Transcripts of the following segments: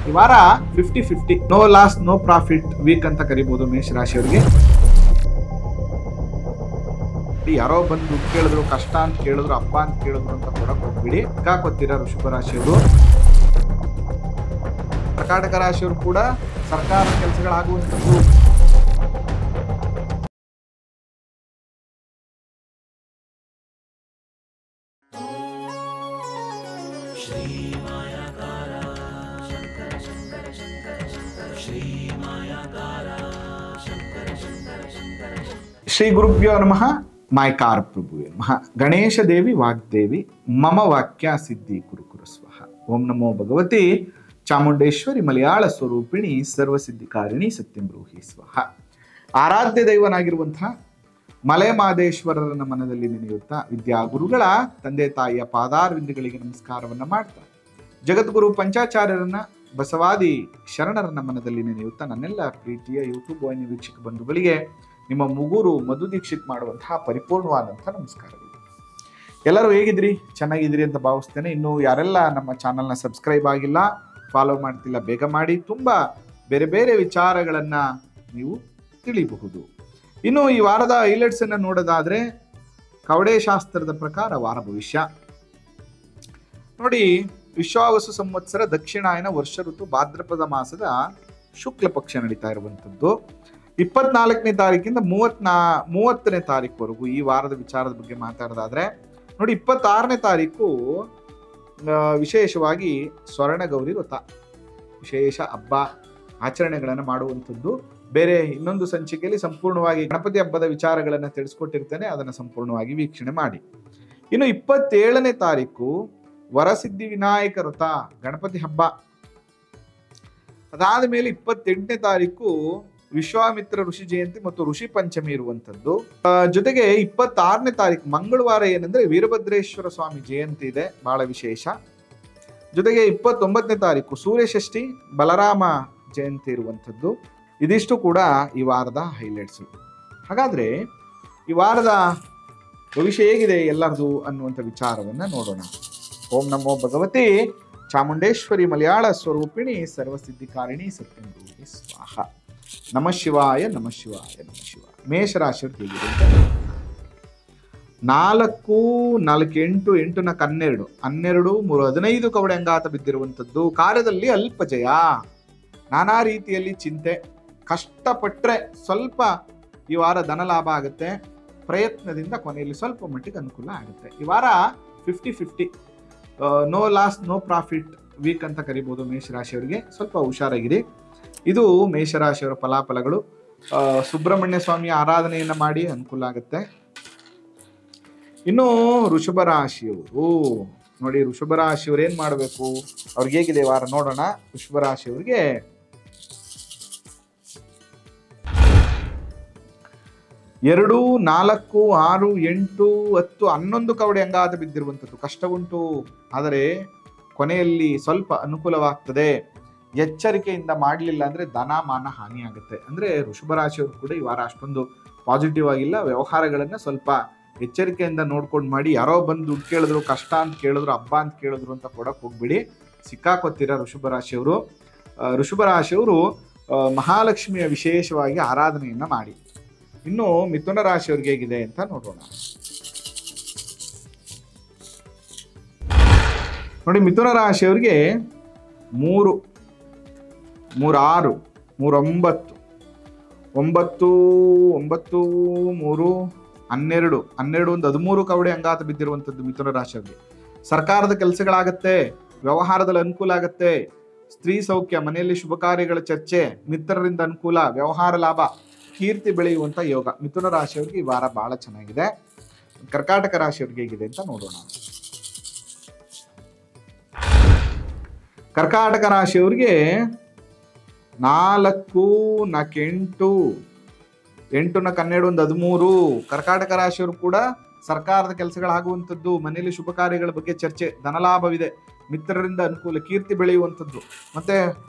ಈ ವಾರ 50-50 no loss no profit week ಅಂತ ಕರಿಬಹುದು ಮೇಷರಾಶಿಯವರಿಗೆ. ಯಾರೋ ಬಂದು ದುಡ್ಡು ಕೇಳಿದ್ರು, ಕಷ್ಟ ಅಂತ ಕೇಳಿದ್ರು, ಅಪ್ಪ ಅಂತ ಕೇಳಿದ್ರು ಅಂತ ಕೊಡಕ್ ಹೋಗ್ಬಿಡಿ. ಸಿಕ್ಕಾಕೊತ್ತೀರ ವೃಷಭ ರಾಶಿಯವರು. ಕರ್ಕಾಟಕ ರಾಶಿಯವರು ಕೂಡ ಸರ್ಕಾರ ಕೆಲಸಗಳಾಗುವಂಥದ್ದು. ಶ್ರೀ ಗುರುಭ್ಯೋ ನಮಃ. ಮಾಯ್ಕಾರ ಪ್ರಭುವೇ ನಮಃ. ಗಣೇಶ ದೇವಿ ವಾಗ್ದೇವಿ ಮಮ ವಾಕ್ಯ ಸಿದ್ಧಿ ಕುರುಕುರು ಸ್ವಹ. ಓಂ ನಮೋ ಭಗವತಿ ಚಾಮುಂಡೇಶ್ವರಿ ಮಲಯಾಳ ಸ್ವರೂಪಿಣಿ ಸರ್ವಸಿದ್ಧಿಕಾರಿಣಿ ಸತ್ಯಂ ಬ್ರೂಹಿ ಸ್ವಹ. ಆರಾಧ್ಯ ದೈವನಾಗಿರುವಂತಹ ಮಲೆ ಮಾದೇಶ್ವರರನ್ನ ಮನದಲ್ಲಿ ನೆನೆಯುತ್ತಾ ವಿದ್ಯಾಗುರುಗಳ ತಂದೆ ತಾಯಿಯ ಪಾದಾರವಿಂದಗಳಿಗೆ ನಮಸ್ಕಾರವನ್ನ ಮಾಡ್ತಾ ಜಗದ್ಗುರು ಪಂಚಾಚಾರ್ಯರನ್ನ ಬಸವಾದಿ ಶರಣರನ್ನ ಮನದಲ್ಲಿ ನೆನೆಯುತ್ತಾ ನನ್ನೆಲ್ಲ ಪ್ರೀತಿಯ ಯೂಟ್ಯೂಬ್ ವಾಹಿನಿ ವೀಕ್ಷಕ ಬಂಧುಗಳಿಗೆ ನಿಮ್ಮ ಮುಗುರು ಮಧು ದೀಕ್ಷಿತ್ ಮಾಡುವಂತಹ ಪರಿಪೂರ್ಣವಾದಂತಹ ನಮಸ್ಕಾರಗಳು. ಎಲ್ಲರೂ ಹೇಗಿದ್ರಿ? ಚೆನ್ನಾಗಿದ್ರಿ ಅಂತ ಭಾವಿಸ್ತೇನೆ. ಇನ್ನು ಯಾರೆಲ್ಲ ನಮ್ಮ ಚಾನಲ್ನ ಸಬ್ಸ್ಕ್ರೈಬ್ ಆಗಿಲ್ಲ, ಫಾಲೋ ಮಾಡ್ತಿಲ್ಲ, ಬೇಗ ಮಾಡಿ. ತುಂಬ ಬೇರೆ ಬೇರೆ ವಿಚಾರಗಳನ್ನ ನೀವು ತಿಳಿಯಬಹುದು. ಇನ್ನು ಈ ವಾರದ ಹೈಲೈಟ್ಸ್ ಅನ್ನ ನೋಡೋದಾದ್ರೆ ಕವಡೆ ಶಾಸ್ತ್ರದ ಪ್ರಕಾರ ವಾರ ಭವಿಷ್ಯ ನೋಡಿ. ವಿಶ್ವಾವಸು ಸಂವತ್ಸರ ದಕ್ಷಿಣಾಯನ ವರ್ಷ ಋತು ಭಾದ್ರಪದ ಮಾಸದ ಶುಕ್ಲ ಪಕ್ಷ ನಡೀತಾ ಇರುವಂಥದ್ದು. 24ನೇ ತಾರೀಕಿಂದ 30ನೇ ತಾರೀಕುವರೆಗೂ ಈ ವಾರದ ವಿಚಾರದ ಬಗ್ಗೆ ಮಾತಾಡೋದಾದ್ರೆ ನೋಡಿ, 26ನೇ ತಾರೀಕು ವಿಶೇಷವಾಗಿ ಸ್ವರ್ಣ ಗೌರಿ ವ್ರತ, ವಿಶೇಷ ಹಬ್ಬ ಆಚರಣೆಗಳನ್ನು ಮಾಡುವಂಥದ್ದು. ಬೇರೆ ಇನ್ನೊಂದು ಸಂಚಿಕೆಯಲ್ಲಿ ಸಂಪೂರ್ಣವಾಗಿ ಗಣಪತಿ ಹಬ್ಬದ ವಿಚಾರಗಳನ್ನು ತಿಳಿಸ್ಕೊಟ್ಟಿರ್ತೇನೆ, ಅದನ್ನು ಸಂಪೂರ್ಣವಾಗಿ ವೀಕ್ಷಣೆ ಮಾಡಿ. ಇನ್ನು 27ನೇ ತಾರೀಕು ವರಸಿದ್ಧಿ ವಿನಾಯಕ ವ್ರತ, ಗಣಪತಿ ಹಬ್ಬ. ಅದಾದ ಮೇಲೆ 28ನೇ ತಾರೀಕು ವಿಶ್ವಾಮಿತ್ರ ಋಷಿ ಜಯಂತಿ ಮತ್ತು ಋಷಿ ಪಂಚಮಿ ಇರುವಂತದ್ದು. ಜೊತೆಗೆ 26ನೇ ತಾರೀಕು ಮಂಗಳವಾರ ಏನಂದ್ರೆ ವೀರಭದ್ರೇಶ್ವರ ಸ್ವಾಮಿ ಜಯಂತಿ ಇದೆ, ಬಹಳ ವಿಶೇಷ. ಜೊತೆಗೆ 29ನೇ ತಾರೀಕು ಸೂರ್ಯ ಷಷ್ಠಿ, ಬಲರಾಮ ಜಯಂತಿ ಇರುವಂಥದ್ದು. ಇದಿಷ್ಟು ಕೂಡ ಈ ವಾರದ ಹೈಲೈಟ್ಸ್. ಹಾಗಾದ್ರೆ ಈ ವಾರದ ಭವಿಷ್ಯ ಹೇಗಿದೆ ಎಲ್ಲರದು ಅನ್ನುವಂಥ ವಿಚಾರವನ್ನ ನೋಡೋಣ. ಓಂ ನಮೋ ಭಗವತಿ ಚಾಮುಂಡೇಶ್ವರಿ ಮಲಯಾಳ ಸ್ವರೂಪಿಣಿ ಸರ್ವಸಿದ್ಧಿಕಾರಿಣಿ ಸತ್ಯಂ ಬ್ರೂಹಿ ಸ್ವಾಹ. ನಮಃ ಶಿವಾಯ ನಮಃ ಶಿವಾಯ ನಮಃ ಶಿವಾಯ. ಮೇಷರಾಶಿಯವ್ರು ಹೇಗಿದೆ? 4, 4, 8, 8 ನ 12, 12, 3, 15 ಕವಡೆ ಅಂಗಾತ ಬಿದ್ದಿರುವಂಥದ್ದು. ಕಾರ್ಯದಲ್ಲಿ ಅಲ್ಪ ಜಯ, ನಾನಾ ರೀತಿಯಲ್ಲಿ ಚಿಂತೆ, ಕಷ್ಟಪಟ್ಟರೆ ಸ್ವಲ್ಪ ಈ ವಾರ ಧನ ಲಾಭ ಆಗುತ್ತೆ. ಪ್ರಯತ್ನದಿಂದ ಕೊನೆಯಲ್ಲಿ ಸ್ವಲ್ಪ ಮಟ್ಟಿಗೆ ಅನುಕೂಲ ಆಗುತ್ತೆ. ಈ ವಾರ 50-50 no loss no profit week ಅಂತ ಕರಿಬಹುದು ಮೇಷರಾಶಿಯವರಿಗೆ. ಸ್ವಲ್ಪ ಹುಷಾರಾಗಿರಿ. ಇದು ಮೇಷರಾಶಿಯವರ ಫಲಾಫಲಗಳು. ಸುಬ್ರಹ್ಮಣ್ಯ ಸ್ವಾಮಿಯ ಆರಾಧನೆಯನ್ನ ಮಾಡಿ ಅನುಕೂಲ ಆಗುತ್ತೆ. ಇನ್ನು ವೃಷಭ ರಾಶಿಯವರು ನೋಡಿ, ವೃಷಭ ರಾಶಿಯವರು ಏನ್ ಮಾಡಬೇಕು, ಅವ್ರಿಗೆ ಹೇಗಿದೆ ವಾರ ನೋಡೋಣ. ವೃಷಭ ರಾಶಿಯವರಿಗೆ 2, 4, 6, 8, 10, 11 ಕವಡೆ ಅಂಗಾತ ಬಿದ್ದಿರುವಂಥದ್ದು. ಕಷ್ಟ ಉಂಟು, ಆದರೆ ಕೊನೆಯಲ್ಲಿ ಸ್ವಲ್ಪ ಅನುಕೂಲವಾಗ್ತದೆ. ಎಚ್ಚರಿಕೆಯಿಂದ ಮಾಡಲಿಲ್ಲ ಅಂದ್ರೆ ಧನ ಮಾನ ಹಾನಿ ಆಗುತ್ತೆ. ಅಂದ್ರೆ ವೃಷಭ ರಾಶಿಯವರು ಕೂಡ ಈ ವಾರ ಅಷ್ಟೊಂದು ಪಾಸಿಟಿವ್ ಆಗಿಲ್ಲ. ವ್ಯವಹಾರಗಳನ್ನ ಸ್ವಲ್ಪ ಎಚ್ಚರಿಕೆಯಿಂದ ನೋಡ್ಕೊಂಡು ಮಾಡಿ. ಯಾರೋ ಬಂದು ದುಡ್ಡು ಕೇಳಿದ್ರು, ಕಷ್ಟ ಅಂತ ಕೇಳಿದ್ರು, ಹಬ್ಬ ಅಂತ ಕೇಳಿದ್ರು ಅಂತ ಕೊಡಕ್ ಹೋಗ್ಬಿಡಿ. ಸಿಕ್ಕಾಕೊತ್ತೀರ ವೃಷಭ ರಾಶಿಯವರು. ವೃಷಭ ರಾಶಿಯವರು ಮಹಾಲಕ್ಷ್ಮಿಯ ವಿಶೇಷವಾಗಿ ಆರಾಧನೆಯನ್ನ ಮಾಡಿ. ಇನ್ನು ಮಿಥುನ ರಾಶಿಯವ್ರಿಗೆ ಹೇಗಿದೆ ಅಂತ ನೋಡೋಣ. ನೋಡಿ, ಮಿಥುನ ರಾಶಿಯವರಿಗೆ 3, 3, 6, 3, 9, 9, 9, 3, 12, 13 ಕವಡೆ ಅಂಗಾತ ಬಿದ್ದಿರುವಂಥದ್ದು ಮಿಥುನ ರಾಶಿಯವರಿಗೆ. ಸರ್ಕಾರದ ಕೆಲಸಗಳಾಗತ್ತೆ, ವ್ಯವಹಾರದಲ್ಲಿ ಅನುಕೂಲ ಆಗತ್ತೆ, ಸ್ತ್ರೀ ಸೌಖ್ಯ, ಮನೆಯಲ್ಲಿ ಶುಭ ಕಾರ್ಯಗಳ ಚರ್ಚೆ, ಮಿತ್ರರಿಂದ ಅನುಕೂಲ, ವ್ಯವಹಾರ ಲಾಭ, ಕೀರ್ತಿ ಬೆಳೆಯುವಂತ ಯೋಗ. ಮಿಥುನ ರಾಶಿಯವರಿಗೆ ಈ ವಾರ ಬಹಳ ಚೆನ್ನಾಗಿದೆ. ಕರ್ಕಾಟಕ ರಾಶಿಯವರಿಗೆ ಹೇಗಿದೆ ಅಂತ ನೋಡೋಣ. ಕರ್ಕಾಟಕ ರಾಶಿಯವರಿಗೆ 4, 4, 8, 8 ನ 12, 13. ಕರ್ಕಾಟಕ ರಾಶಿಯವರು ಕೂಡ ಸರ್ಕಾರದ ಕೆಲಸಗಳಾಗುವಂಥದ್ದು, ಮನೆಯಲ್ಲಿ ಶುಭ ಕಾರ್ಯಗಳ ಬಗ್ಗೆ ಚರ್ಚೆ, ಧನಲಾಭವಿದೆ, ಮಿತ್ರರಿಂದ ಅನುಕೂಲ, ಕೀರ್ತಿ ಬೆಳೆಯುವಂಥದ್ದು, ಮತ್ತೆ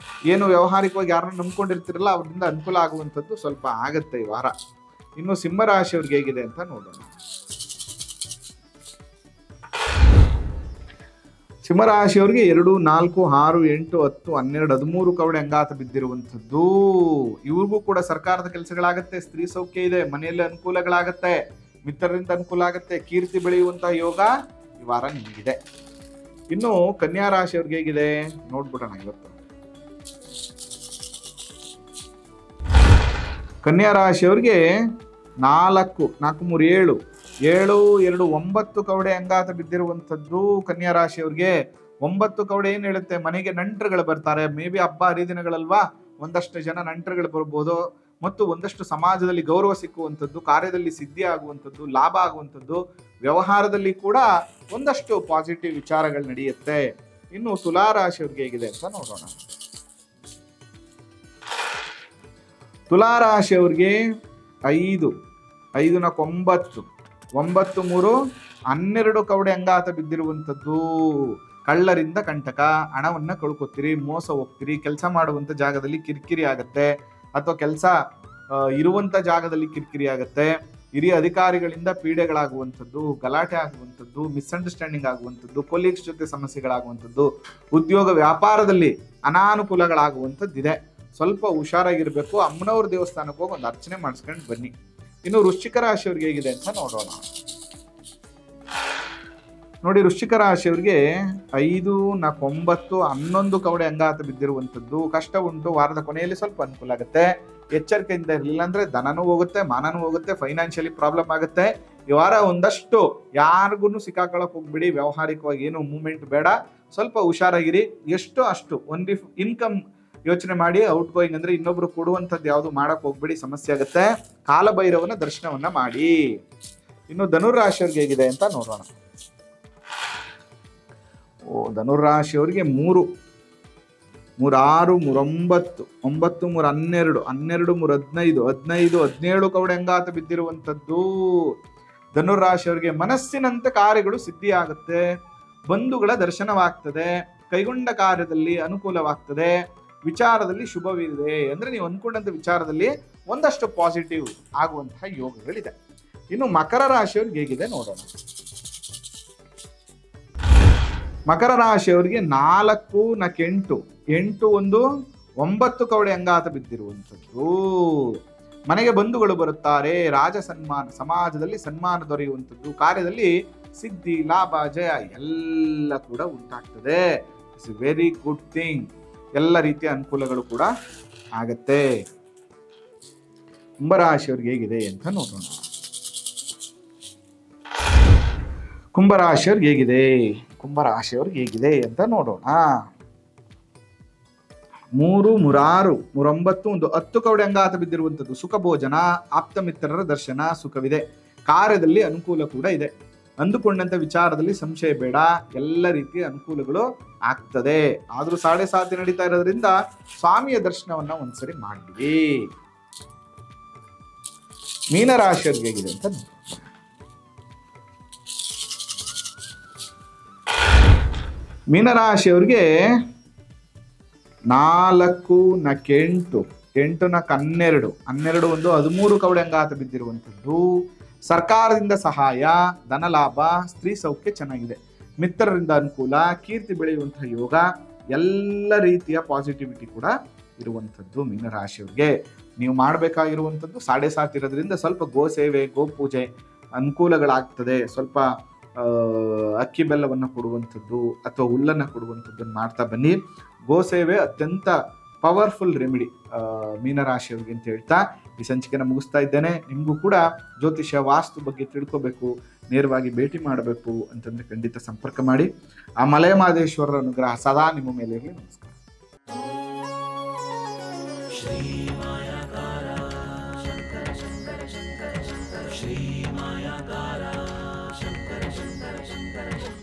ಏನು ವ್ಯವಹಾರಿಕವಾಗಿ ಯಾರನ್ನ ನಂಬ್ಕೊಂಡಿರ್ತಿರಲ್ಲ ಅವರಿಂದ ಅನುಕೂಲ ಆಗುವಂಥದ್ದು ಸ್ವಲ್ಪ ಆಗತ್ತೆ ಈ ವಾರ. ಇನ್ನು ಸಿಂಹರಾಶಿಯವ್ರಿಗೆ ಹೇಗಿದೆ ಅಂತ ನೋಡೋಣ. ಸಿಂಹರಾಶಿಯವರಿಗೆ 2, 4, 6, 8, 10, 12, 13 ಕವಡೆ ಅಂಗಾತ ಬಿದ್ದಿರುವಂಥದ್ದು. ಇವ್ರಿಗೂ ಕೂಡ ಸರ್ಕಾರದ ಕೆಲಸಗಳಾಗತ್ತೆ, ಸ್ತ್ರೀ ಸೌಖ್ಯ ಇದೆ, ಮನೆಯಲ್ಲಿ ಅನುಕೂಲಗಳಾಗತ್ತೆ, ಮಿತ್ರರಿಂದ ಅನುಕೂಲ ಆಗುತ್ತೆ, ಕೀರ್ತಿ ಬೆಳೆಯುವಂತಹ ಯೋಗ ಈ ವಾರ ನಿಮಗಿದೆ. ಇನ್ನು ಕನ್ಯಾ ರಾಶಿಯವ್ರಿಗೆ ಹೇಗಿದೆ ನೋಡ್ಬಿಡೋಣ ಇವತ್ತು. ಕನ್ಯಾ ರಾಶಿಯವ್ರಿಗೆ 4, 4, 3, 7, 7, 2, 9 ಕವಡೆ ಅಂಗಾತ ಬಿದ್ದಿರುವಂಥದ್ದು. ಕನ್ಯಾ ರಾಶಿಯವ್ರಿಗೆ 9 ಕವಡೆ ಏನ್ ಹೇಳುತ್ತೆ, ಮನೆಗೆ ನೆಂಟರುಗಳು ಬರ್ತಾರೆ. ಮೇ ಬಿ ಹಬ್ಬ ಹರಿದಿನಗಳಲ್ವಾ, ಒಂದಷ್ಟು ಜನ ನೆಂಟರುಗಳು ಬರ್ಬೋದು, ಮತ್ತು ಒಂದಷ್ಟು ಸಮಾಜದಲ್ಲಿ ಗೌರವ ಸಿಕ್ಕುವಂಥದ್ದು, ಕಾರ್ಯದಲ್ಲಿ ಸಿದ್ಧಿ ಆಗುವಂಥದ್ದು, ಲಾಭ ಆಗುವಂಥದ್ದು, ವ್ಯವಹಾರದಲ್ಲಿ ಕೂಡ ಒಂದಷ್ಟು ಪಾಸಿಟಿವ್ ವಿಚಾರಗಳು ನಡೆಯುತ್ತೆ. ಇನ್ನು ತುಲಾ ರಾಶಿಯವ್ರಿಗೆ ಹೇಗಿದೆ ಅಂತ ನೋಡೋಣ. ತುಲಾ ರಾಶಿಯವ್ರಿಗೆ 5, 5, 4, 9, 9, 3, 12 ಕವಡೆ ಅಂಗಾತ ಬಿದ್ದಿರುವಂಥದ್ದು. ಕಳ್ಳರಿಂದ ಕಂಟಕ, ಹಣವನ್ನ ಕಳ್ಕೊತೀರಿ, ಮೋಸ ಹೋಗ್ತೀರಿ, ಕೆಲಸ ಮಾಡುವಂತ ಜಾಗದಲ್ಲಿ ಕಿರಿಕಿರಿ ಆಗತ್ತೆ, ಅಥವಾ ಕೆಲಸ ಇರುವಂತ ಜಾಗದಲ್ಲಿ ಕಿರಿಕಿರಿ ಆಗತ್ತೆ, ಹಿರಿಯ ಅಧಿಕಾರಿಗಳಿಂದ ಪೀಡೆಗಳಾಗುವಂಥದ್ದು, ಗಲಾಟೆ ಆಗುವಂಥದ್ದು, ಮಿಸ್ಅಂಡರ್ಸ್ಟ್ಯಾಂಡಿಂಗ್ ಆಗುವಂಥದ್ದು, ಕೊಲೀಗ್ಸ್ ಜೊತೆ ಸಮಸ್ಯೆಗಳಾಗುವಂಥದ್ದು, ಉದ್ಯೋಗ ವ್ಯಾಪಾರದಲ್ಲಿ ಅನಾನುಕೂಲಗಳಾಗುವಂಥದ್ದಿದೆ. ಸ್ವಲ್ಪ ಹುಷಾರಾಗಿರ್ಬೇಕು. ಅಮ್ಮನವ್ರ ದೇವಸ್ಥಾನಕ್ಕೆ ಹೋಗಿ ಒಂದು ಅರ್ಚನೆ ಮಾಡಿಸ್ಕೊಂಡು ಬನ್ನಿ. ಇನ್ನು ವೃಶ್ಚಿಕ ರಾಶಿಯವ್ರಿಗೆ ಹೇಗಿದೆ ಅಂತ ನೋಡೋಣ. ನೋಡಿ, ವೃಶ್ಚಿಕ ರಾಶಿಯವ್ರಿಗೆ 5, 4, 9, 11 ಕವಡೆ ಅಂಗಾತ ಬಿದ್ದಿರುವಂಥದ್ದು. ಕಷ್ಟ ಉಂಟು, ವಾರದ ಕೊನೆಯಲ್ಲಿ ಸ್ವಲ್ಪ ಅನುಕೂಲ ಆಗುತ್ತೆ. ಎಚ್ಚರಿಕೆಯಿಂದ ಇರಲಿಲ್ಲ ಅಂದ್ರೆ ಧನನೂ ಹೋಗುತ್ತೆ, ಮಾನನೂ ಹೋಗುತ್ತೆ, ಫೈನಾನ್ಷಿಯಲಿ ಪ್ರಾಬ್ಲಮ್ ಆಗುತ್ತೆ. ಈ ವಾರ ಒಂದಷ್ಟು ಯಾರಿಗೂ ಸಿಕ್ಕಾಕೊಳ್ಳಕ್ ಹೋಗ್ಬಿಡಿ, ವ್ಯಾವಹಾರಿಕವಾಗಿ ಏನು ಮೂವ್ಮೆಂಟ್ ಬೇಡ, ಸ್ವಲ್ಪ ಹುಷಾರಾಗಿರಿ. ಎಷ್ಟು ಅಷ್ಟು ಒಂದು ಇನ್ಕಮ್ ಯೋಚನೆ ಮಾಡಿ. ಔಟ್ ಗೋಯಿಂಗ್ ಅಂದ್ರೆ ಇನ್ನೊಬ್ರು ಕೊಡುವಂಥದ್ದು ಯಾವುದು ಮಾಡಕ್ ಹೋಗ್ಬಿಡಿ, ಸಮಸ್ಯೆ ಆಗುತ್ತೆ. ಕಾಲಭೈರವನ ದರ್ಶನವನ್ನ ಮಾಡಿ. ಇನ್ನು ಧನುರಾಶಿಯವ್ರಿಗೆ ಹೇಗಿದೆ ಅಂತ ನೋಡೋಣ. ಧನುರಾಶಿಯವರಿಗೆ 3, 3, 6, 3, 9, 9, 3, 12, 12, 3, 15, 17 ಕವಡೆ ಅಂಗಾತ ಬಿದ್ದಿರುವಂಥದ್ದು. ಧನುರಾಶಿಯವರಿಗೆ ಮನಸ್ಸಿನಂತೆ ಕಾರ್ಯಗಳು ಸಿದ್ಧಿ ಆಗುತ್ತೆ, ಬಂಧುಗಳ ದರ್ಶನವಾಗ್ತದೆ, ಕೈಗೊಂಡ ಕಾರ್ಯದಲ್ಲಿ ಅನುಕೂಲವಾಗ್ತದೆ, ವಿಚಾರದಲ್ಲಿ ಶುಭವಿದೆ. ಅಂದ್ರೆ ನೀವು ಅಂದ್ಕೊಂಡಂತ ವಿಚಾರದಲ್ಲಿ ಒಂದಷ್ಟು ಪಾಸಿಟಿವ್ ಆಗುವಂತಹ ಯೋಗಗಳಿದೆ. ಇನ್ನು ಮಕರ ರಾಶಿಯವ್ರಿಗೆ ಹೇಗಿದೆ ನೋಡೋಣ. ಮಕರ ರಾಶಿಯವರಿಗೆ 4, 8, 8, 1, 9 ಕವಡೆ ಅಂಗಾತ ಬಿದ್ದಿರುವಂಥದ್ದು. ಮನೆಗೆ ಬಂಧುಗಳು ಬರುತ್ತಾರೆ, ರಾಜ ಸನ್ಮಾನ, ಸಮಾಜದಲ್ಲಿ ಸನ್ಮಾನ ದೊರೆಯುವಂಥದ್ದು, ಕಾರ್ಯದಲ್ಲಿ ಸಿದ್ಧಿ, ಲಾಭ, ಜಯ ಎಲ್ಲ ಕೂಡ ಉಂಟಾಗ್ತದೆ. It's A very good thing. ಎಲ್ಲ ರೀತಿಯ ಅನುಕೂಲಗಳು ಕೂಡ ಆಗತ್ತೆ. ಕುಂಭರಾಶಿಯವ್ರಿಗೆ ಹೇಗಿದೆ ಅಂತ ನೋಡೋಣ. ಕುಂಭರಾಶಿಯವ್ರಿಗೆ ಹೇಗಿದೆ, ಕುಂಭರಾಶಿಯವ್ರಿಗೆ ಹೇಗಿದೆ ಅಂತ ನೋಡೋಣ. 3, 3, 6, 9, 10 ಕವಡೆ ಅಂಗಾತ ಬಿದ್ದಿರುವಂಥದ್ದು. ಸುಖ ಭೋಜನ, ಆಪ್ತ ಮಿತ್ರರ ದರ್ಶನ, ಸುಖವಿದೆ. ಕಾರ್ಯದಲ್ಲಿ ಅನುಕೂಲ ಕೂಡ ಇದೆ. ಅಂದುಕೊಂಡಂತ ವಿಚಾರದಲ್ಲಿ ಸಂಶಯ ಬೇಡ, ಎಲ್ಲ ರೀತಿಯ ಅನುಕೂಲಗಳು ಆಗ್ತದೆ. ಆದ್ರೂ 7:30 ನಡೀತಾ ಇರೋದ್ರಿಂದ ಸ್ವಾಮಿಯ ದರ್ಶನವನ್ನ ಒಂದ್ಸರಿ ಮಾಡ್ಬಿಡಿ. ಮೀನರಾಶಿಯವ್ರಿಗೆ ಹೇಗಿದೆ ಅಂತ ನೋಡಿ. ಮೀನರಾಶಿಯವ್ರಿಗೆ 4, 8, 8, 12, 12, 13 ಕವಡೆ ಅಂಗಾತ ಬಿದ್ದಿರುವಂಥದ್ದು. ಸರ್ಕಾರದಿಂದ ಸಹಾಯ, ಧನ ಲಾಭ, ಸ್ತ್ರೀ ಸೌಖ್ಯ ಚೆನ್ನಾಗಿದೆ, ಮಿತ್ರರಿಂದ ಅನುಕೂಲ, ಕೀರ್ತಿ ಬೆಳೆಯುವಂತಹ ಯೋಗ, ಎಲ್ಲ ರೀತಿಯ ಪಾಸಿಟಿವಿಟಿ ಕೂಡ ಇರುವಂಥದ್ದು ಮೀನರಾಶಿಯವ್ರಿಗೆ. ನೀವು ಮಾಡಬೇಕಾಗಿರುವಂಥದ್ದು 7:30 ಇರೋದ್ರಿಂದ ಸ್ವಲ್ಪ ಗೋ ಸೇವೆ, ಗೋ ಪೂಜೆ ಅನುಕೂಲಗಳಾಗ್ತದೆ. ಸ್ವಲ್ಪ ಅಕ್ಕಿ ಬೆಲ್ಲವನ್ನು ಕೊಡುವಂಥದ್ದು ಅಥವಾ ಹುಲ್ಲನ್ನು ಕೊಡುವಂಥದ್ದನ್ನು ಮಾಡ್ತಾ ಬನ್ನಿ. ಗೋ ಸೇವೆ ಅತ್ಯಂತ ಪವರ್ಫುಲ್ ರೆಮಿಡಿ ಮೀನರಾಶಿಯವ್ರಿಗೆ ಅಂತ ಹೇಳ್ತಾ ಈ ಸಂಚಿಕೆನ ಮುಗಿಸ್ತಾ ಇದ್ದೇನೆ. ನಿಮಗೂ ಕೂಡ ಜ್ಯೋತಿಷ್ಯ, ವಾಸ್ತು ಬಗ್ಗೆ ತಿಳ್ಕೋಬೇಕು, ನೇರವಾಗಿ ಭೇಟಿ ಮಾಡಬೇಕು ಅಂತಂದ್ರೆ ಖಂಡಿತ ಸಂಪರ್ಕ ಮಾಡಿ. ಆ ಮಲಯ ಮಹದೇಶ್ವರರ ಅನುಗ್ರಹ ಸದಾ ನಿಮ್ಮ ಮೇಲೆ ಇರಲಿ. ನಮಸ್ಕಾರ. ಶ್ರೀ ಮಾಯಾಕಾರ ಶಂಕರ ಶಂಕರ ಶಂಕರ ಶಂಕರ ಶ್ರೀ ಮಾಯಾಕಾರ ಶಂಕರ ಶಂಕರ ಶಂಕರ ಶಂಕರ